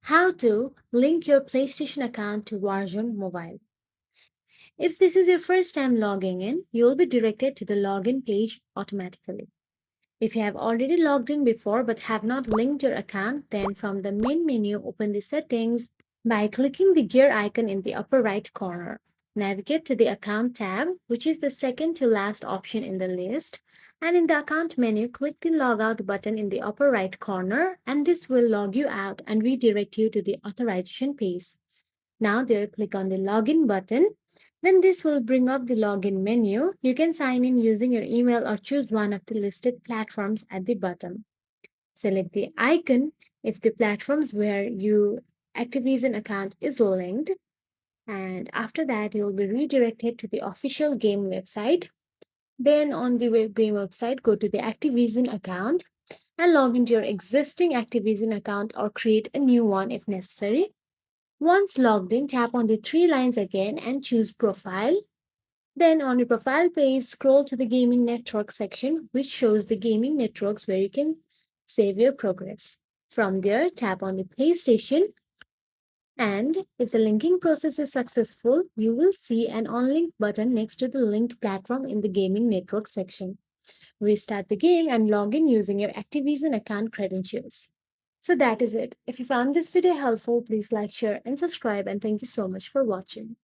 How to link your PlayStation account to Warzone Mobile. If this is your first time logging in, you will be directed to the login page automatically. If you have already logged in before but have not linked your account, then from the main menu, open the settings by clicking the gear icon in the upper right corner. Navigate to the account tab, which is the second to last option in the list. And in the account menu, click the logout button in the upper right corner, and this will log you out and redirect you to the authorization page. Now there, click on the login button. Then this will bring up the login menu. You can sign in using your email or choose one of the listed platforms at the bottom. Select the icon if the platforms where your Activision account is linked. And after that, you'll be redirected to the official game website. Then on the game website, go to the Activision account and log into your existing Activision account or create a new one if necessary. Once logged in, tap on the three lines again and choose Profile. Then on your profile page, scroll to the Gaming Network section, which shows the gaming networks where you can save your progress. From there, tap on the PlayStation, and if the linking process is successful, you will see an on-link button next to the linked platform in the Gaming Network section. Restart the game and log in using your Activision account credentials. So that is it. If you found this video helpful, please like, share, and subscribe. And thank you so much for watching.